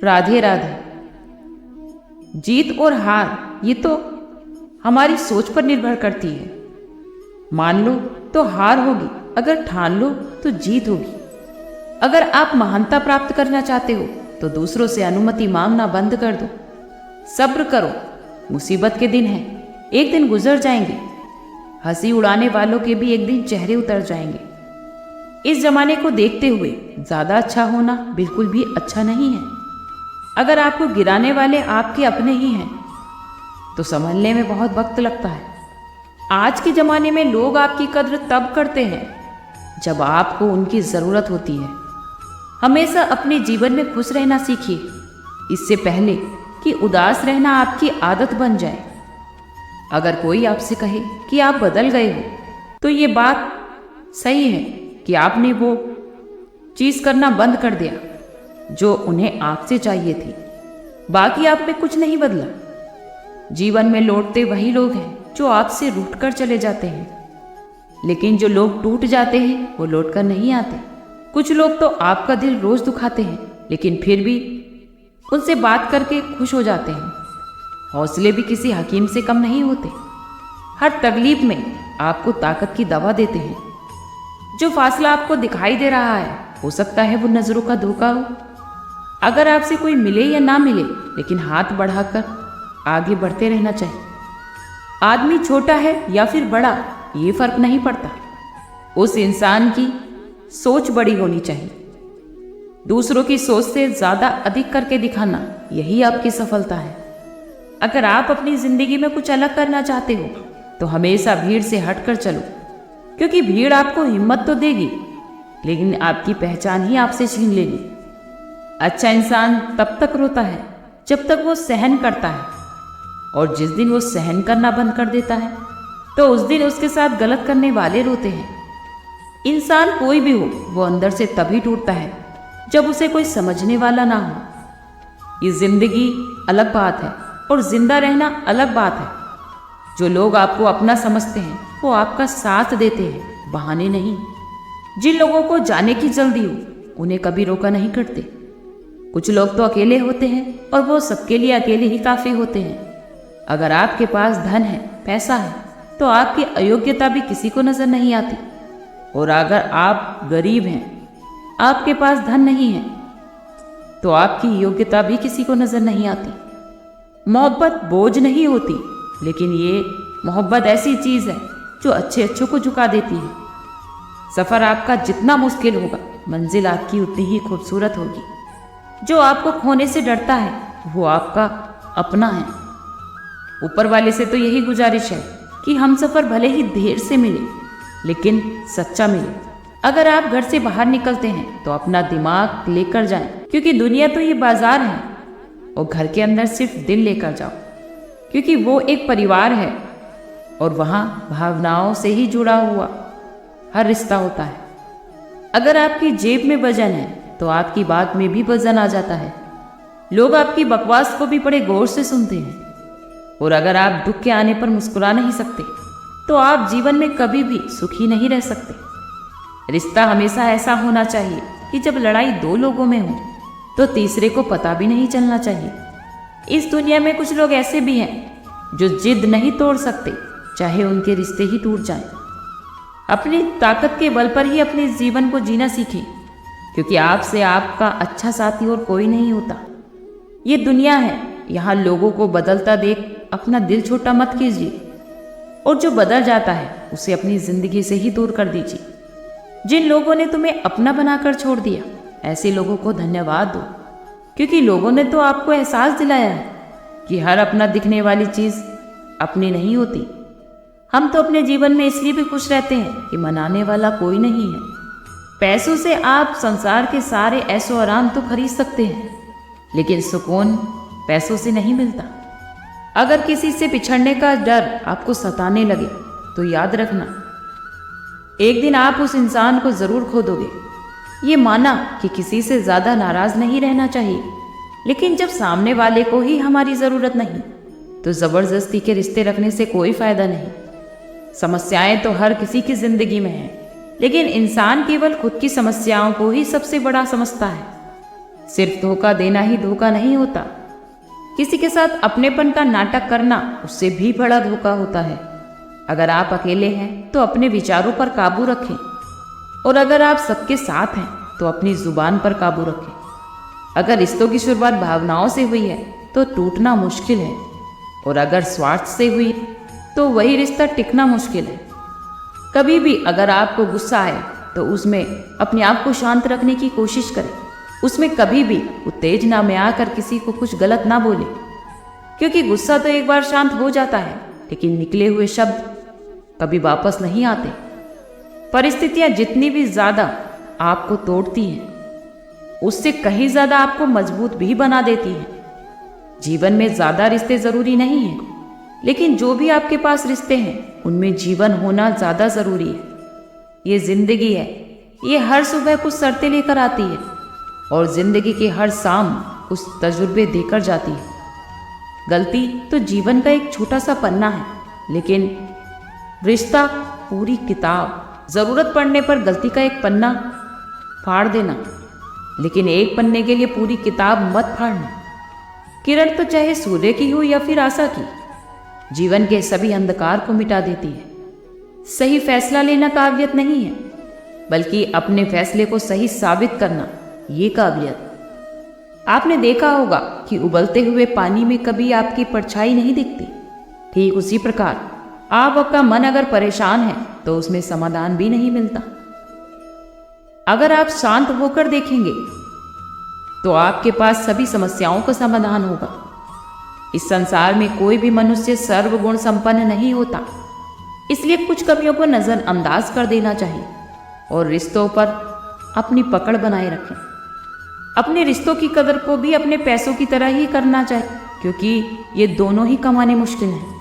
राधे राधे। जीत और हार ये तो हमारी सोच पर निर्भर करती है। मान लो तो हार होगी, अगर ठान लो तो जीत होगी। अगर आप महानता प्राप्त करना चाहते हो तो दूसरों से अनुमति मांगना बंद कर दो। सब्र करो, मुसीबत के दिन हैं, एक दिन गुजर जाएंगे। हंसी उड़ाने वालों के भी एक दिन चेहरे उतर जाएंगे। इस जमाने को देखते हुए ज्यादा अच्छा होना बिल्कुल भी अच्छा नहीं है। अगर आपको गिराने वाले आपके अपने ही हैं तो संभलने में बहुत वक्त लगता है। आज के ज़माने में लोग आपकी कद्र तब करते हैं जब आपको उनकी ज़रूरत होती है। हमेशा अपने जीवन में खुश रहना सीखिए, इससे पहले कि उदास रहना आपकी आदत बन जाए। अगर कोई आपसे कहे कि आप बदल गए हो तो ये बात सही है कि आपने वो चीज़ करना बंद कर दिया जो उन्हें आपसे चाहिए थी। बाकी आप में कुछ नहीं बदला। जीवन में लौटते वही लोग हैं जो आपसे रूठ कर चले जाते हैं, लेकिन जो लोग टूट जाते हैं वो लौट कर नहीं आते। कुछ लोग तो आपका दिल रोज दुखाते हैं, लेकिन फिर भी उनसे बात करके खुश हो जाते हैं। हौसले भी किसी हकीम से कम नहीं होते। हर तकलीफ में आपको ताकत की दवा देते हैं। जो फासला आपको दिखाई दे रहा है हो सकता है वो नजरों का धोखा हो। अगर आपसे कोई मिले या ना मिले, लेकिन हाथ बढ़ाकर आगे बढ़ते रहना चाहिए। आदमी छोटा है या फिर बड़ा ये फर्क नहीं पड़ता, उस इंसान की सोच बड़ी होनी चाहिए। दूसरों की सोच से ज्यादा अधिक करके दिखाना यही आपकी सफलता है। अगर आप अपनी जिंदगी में कुछ अलग करना चाहते हो तो हमेशा भीड़ से हटकर चलो, क्योंकि भीड़ आपको हिम्मत तो देगी लेकिन आपकी पहचान ही आपसे छीन लेगी। अच्छा इंसान तब तक रोता है जब तक वो सहन करता है, और जिस दिन वो सहन करना बंद कर देता है तो उस दिन उसके साथ गलत करने वाले रोते हैं। इंसान कोई भी हो वो अंदर से तभी टूटता है जब उसे कोई समझने वाला ना हो। ये जिंदगी अलग बात है और जिंदा रहना अलग बात है। जो लोग आपको अपना समझते हैं वो आपका साथ देते हैं, बहाने नहीं। जिन लोगों को जाने की जल्दी हो उन्हें कभी रोका नहीं करते। कुछ लोग तो अकेले होते हैं और वो सबके लिए अकेले ही काफ़ी होते हैं। अगर आपके पास धन है, पैसा है, तो आपकी अयोग्यता भी किसी को नजर नहीं आती। और अगर आप गरीब हैं, आपके पास धन नहीं है, तो आपकी योग्यता भी किसी को नजर नहीं आती। मोहब्बत बोझ नहीं होती, लेकिन ये मोहब्बत ऐसी चीज़ है जो अच्छे अच्छों को झुका देती है। सफ़र आपका जितना मुश्किल होगा, मंजिल आपकी उतनी ही खूबसूरत होगी। जो आपको खोने से डरता है वो आपका अपना है। ऊपर वाले से तो यही गुजारिश है कि हम सफ़र भले ही देर से मिले लेकिन सच्चा मिले। अगर आप घर से बाहर निकलते हैं तो अपना दिमाग लेकर जाएं, क्योंकि दुनिया तो ये बाजार है। और घर के अंदर सिर्फ दिल लेकर जाओ, क्योंकि वो एक परिवार है और वहाँ भावनाओं से ही जुड़ा हुआ हर रिश्ता होता है। अगर आपकी जेब में वजन है तो आपकी बात में भी वजन आ जाता है। लोग आपकी बकवास को भी बड़े गौर से सुनते हैं। और अगर आप दुख के आने पर मुस्कुरा नहीं सकते तो आप जीवन में कभी भी सुखी नहीं रह सकते। रिश्ता हमेशा ऐसा होना चाहिए कि जब लड़ाई दो लोगों में हो तो तीसरे को पता भी नहीं चलना चाहिए। इस दुनिया में कुछ लोग ऐसे भी हैं जो जिद नहीं तोड़ सकते, चाहे उनके रिश्ते ही टूट जाएं। अपनी ताकत के बल पर ही अपने जीवन को जीना सीखें, क्योंकि आपसे आपका अच्छा साथी और कोई नहीं होता। ये दुनिया है, यहाँ लोगों को बदलता देख अपना दिल छोटा मत कीजिए, और जो बदल जाता है उसे अपनी जिंदगी से ही दूर कर दीजिए। जिन लोगों ने तुम्हें अपना बनाकर छोड़ दिया, ऐसे लोगों को धन्यवाद दो, क्योंकि लोगों ने तो आपको एहसास दिलाया है कि हर अपना दिखने वाली चीज़ अपनी नहीं होती। हम तो अपने जीवन में इसलिए भी खुश रहते हैं कि मनाने वाला कोई नहीं है। पैसों से आप संसार के सारे ऐशो आराम तो खरीद सकते हैं, लेकिन सुकून पैसों से नहीं मिलता। अगर किसी से बिछड़ने का डर आपको सताने लगे तो याद रखना, एक दिन आप उस इंसान को जरूर खो दोगे। ये माना कि किसी से ज़्यादा नाराज नहीं रहना चाहिए, लेकिन जब सामने वाले को ही हमारी ज़रूरत नहीं तो ज़बरदस्ती के रिश्ते रखने से कोई फ़ायदा नहीं। समस्याएं तो हर किसी की ज़िंदगी में हैं, लेकिन इंसान केवल खुद की समस्याओं को ही सबसे बड़ा समझता है। सिर्फ धोखा देना ही धोखा नहीं होता, किसी के साथ अपनेपन का नाटक करना उससे भी बड़ा धोखा होता है। अगर आप अकेले हैं तो अपने विचारों पर काबू रखें, और अगर आप सबके साथ हैं तो अपनी जुबान पर काबू रखें। अगर रिश्तों की शुरुआत भावनाओं से हुई है तो टूटना मुश्किल है, और अगर स्वार्थ से हुई तो वही रिश्ता टिकना मुश्किल है। कभी भी अगर आपको गुस्सा आए तो उसमें अपने आप को शांत रखने की कोशिश करें। उसमें कभी भी उत्तेजना में आकर किसी को कुछ गलत ना बोले, क्योंकि गुस्सा तो एक बार शांत हो जाता है, लेकिन निकले हुए शब्द कभी वापस नहीं आते। परिस्थितियां जितनी भी ज्यादा आपको तोड़ती हैं, उससे कहीं ज्यादा आपको मजबूत भी बना देती हैं। जीवन में ज्यादा रिश्ते जरूरी नहीं हैं, लेकिन जो भी आपके पास रिश्ते हैं उनमें जीवन होना ज्यादा जरूरी है। ये जिंदगी है, ये हर सुबह कुछ शर्तें लेकर आती है, और जिंदगी की हर शाम कुछ तजुर्बे देकर जाती है। गलती तो जीवन का एक छोटा सा पन्ना है, लेकिन रिश्ता पूरी किताब। जरूरत पड़ने पर गलती का एक पन्ना फाड़ देना, लेकिन एक पन्ने के लिए पूरी किताब मत फाड़ना। किरण तो चाहे सूर्य की हो या फिर आशा की, जीवन के सभी अंधकार को मिटा देती है। सही फैसला लेना काबिलियत नहीं है, बल्कि अपने फैसले को सही साबित करना ये काबिलियत। आपने देखा होगा कि उबलते हुए पानी में कभी आपकी परछाई नहीं दिखती। ठीक उसी प्रकार आपका मन अगर परेशान है तो उसमें समाधान भी नहीं मिलता। अगर आप शांत होकर देखेंगे तो आपके पास सभी समस्याओं का समाधान होगा। इस संसार में कोई भी मनुष्य सर्वगुण संपन्न नहीं होता, इसलिए कुछ कमियों को नजरअंदाज कर देना चाहिए और रिश्तों पर अपनी पकड़ बनाए रखें। अपने रिश्तों की कदर को भी अपने पैसों की तरह ही करना चाहिए, क्योंकि ये दोनों ही कमाने मुश्किल हैं,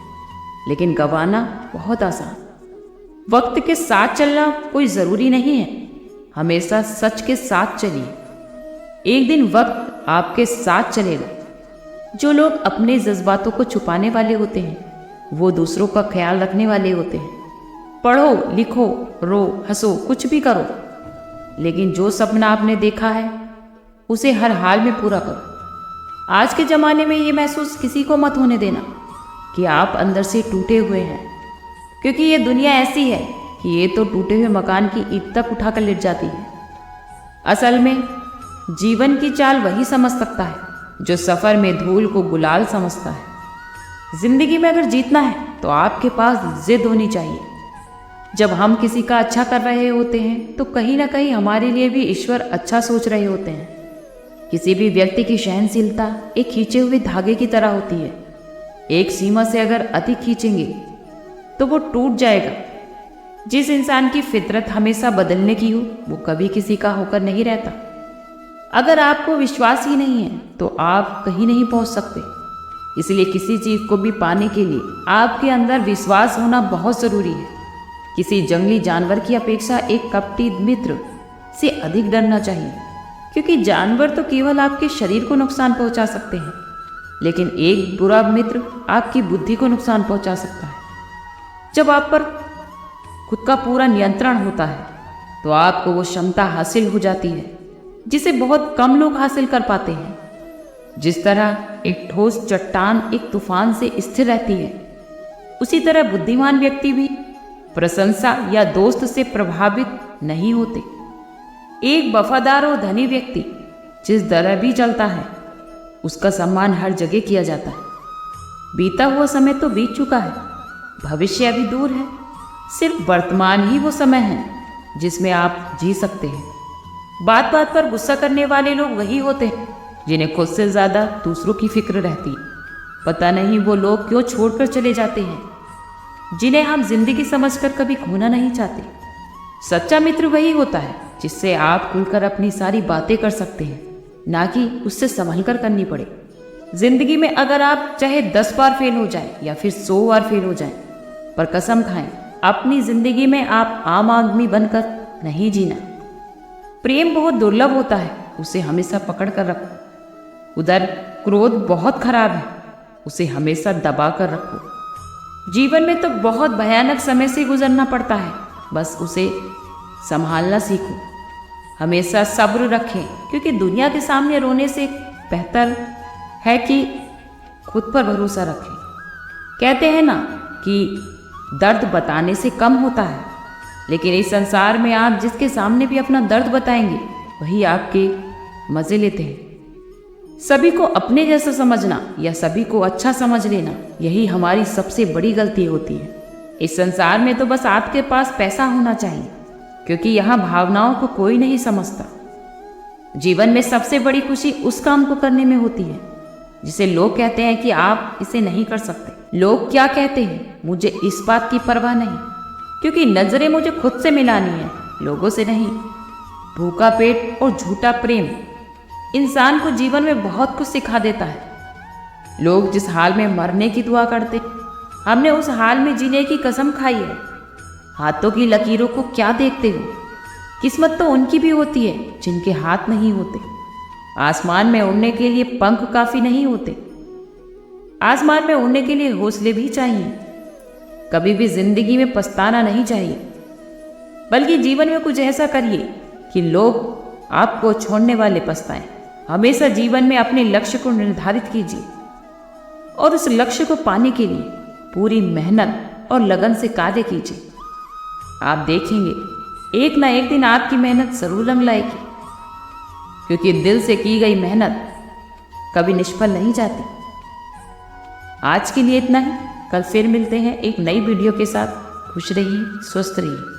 लेकिन गंवाना बहुत आसान। वक्त के साथ चलना कोई ज़रूरी नहीं है, हमेशा सच के साथ चलिए। एक दिन वक्त आपके साथ चलेगा। जो लोग अपने जज्बातों को छुपाने वाले होते हैं वो दूसरों का ख्याल रखने वाले होते हैं। पढ़ो, लिखो, रो, हंसो, कुछ भी करो, लेकिन जो सपना आपने देखा है उसे हर हाल में पूरा करो। आज के ज़माने में ये महसूस किसी को मत होने देना कि आप अंदर से टूटे हुए हैं, क्योंकि ये दुनिया ऐसी है कि ये तो टूटे हुए मकान की ईंट तक उठाकर लेट जाती है। असल में जीवन की चाल वही समझ सकता है जो सफ़र में धूल को गुलाल समझता है। जिंदगी में अगर जीतना है तो आपके पास जिद होनी चाहिए। जब हम किसी का अच्छा कर रहे होते हैं तो कहीं ना कहीं हमारे लिए भी ईश्वर अच्छा सोच रहे होते हैं। किसी भी व्यक्ति की सहनशीलता एक खींचे हुए धागे की तरह होती है। एक सीमा से अगर अधिक खींचेंगे तो वो टूट जाएगा। जिस इंसान की फितरत हमेशा बदलने की हो वो कभी किसी का होकर नहीं रहता। अगर आपको विश्वास ही नहीं है तो आप कहीं नहीं पहुंच सकते। इसलिए किसी चीज़ को भी पाने के लिए आपके अंदर विश्वास होना बहुत ज़रूरी है। किसी जंगली जानवर की अपेक्षा एक कपटी मित्र से अधिक डरना चाहिए, क्योंकि जानवर तो केवल आपके शरीर को नुकसान पहुंचा सकते हैं, लेकिन एक बुरा मित्र आपकी बुद्धि को नुकसान पहुंचा सकता है। जब आप पर खुद का पूरा नियंत्रण होता है तो आपको वो क्षमता हासिल हो जाती है जिसे बहुत कम लोग हासिल कर पाते हैं। जिस तरह एक ठोस चट्टान एक तूफान से स्थिर रहती है, उसी तरह बुद्धिमान व्यक्ति भी प्रशंसा या दोस्त से प्रभावित नहीं होते। एक वफादार और धनी व्यक्ति जिस तरह भी चलता है उसका सम्मान हर जगह किया जाता है। बीता हुआ समय तो बीत चुका है, भविष्य अभी दूर है। सिर्फ वर्तमान ही वो समय है जिसमें आप जी सकते हैं। बात बात पर गुस्सा करने वाले लोग वही होते हैं जिन्हें खुद से ज़्यादा दूसरों की फिक्र रहती है। पता नहीं वो लोग क्यों छोड़कर चले जाते हैं जिन्हें हम जिंदगी समझकर कभी खोना नहीं चाहते। सच्चा मित्र वही होता है जिससे आप खुलकर अपनी सारी बातें कर सकते हैं, ना कि उससे संभल कर करनी पड़े। जिंदगी में अगर आप चाहे 10 बार फेल हो जाए या फिर 100 बार फेल हो जाए, पर कसम खाएं अपनी जिंदगी में आप आम आदमी बनकर नहीं जीना। प्रेम बहुत दुर्लभ होता है, उसे हमेशा पकड़ कर रखो। उधर क्रोध बहुत खराब है, उसे हमेशा दबा कर रखो। जीवन में तो बहुत भयानक समय से गुजरना पड़ता है, बस उसे संभालना सीखो। हमेशा सब्र रखें, क्योंकि दुनिया के सामने रोने से बेहतर है कि खुद पर भरोसा रखें। कहते हैं ना कि दर्द बताने से कम होता है, लेकिन इस संसार में आप जिसके सामने भी अपना दर्द बताएंगे वही आपके मज़े लेते हैं। सभी को अपने जैसा समझना या सभी को अच्छा समझ लेना, यही हमारी सबसे बड़ी गलती होती है। इस संसार में तो बस आपके पास पैसा होना चाहिए, क्योंकि यहाँ भावनाओं को कोई नहीं समझता। जीवन में सबसे बड़ी खुशी उस काम को करने में होती है जिसे लोग कहते हैं कि आप इसे नहीं कर सकते। लोग क्या कहते हैं मुझे इस बात की परवाह नहीं, क्योंकि नजरें मुझे खुद से मिलानी है, लोगों से नहीं। भूखा पेट और झूठा प्रेम इंसान को जीवन में बहुत कुछ सिखा देता है। लोग जिस हाल में मरने की दुआ करते, हमने उस हाल में जीने की कसम खाई है। हाथों की लकीरों को क्या देखते हो? किस्मत तो उनकी भी होती है जिनके हाथ नहीं होते। आसमान में उड़ने के लिए पंख काफी नहीं होते, आसमान में उड़ने के लिए हौसले भी चाहिए। कभी भी जिंदगी में पछताना नहीं चाहिए, बल्कि जीवन में कुछ ऐसा करिए कि लोग आपको छोड़ने वाले पछताएं। हमेशा जीवन में अपने लक्ष्य को निर्धारित कीजिए और उस लक्ष्य को पाने के लिए पूरी मेहनत और लगन से कार्य कीजिए। आप देखेंगे एक ना एक दिन आपकी मेहनत जरूर रंग लाएगी, क्योंकि दिल से की गई मेहनत कभी निष्फल नहीं जाती। आज के लिए इतना ही। कल फिर मिलते हैं एक नई वीडियो के साथ। खुश रहिए, स्वस्थ रहिए।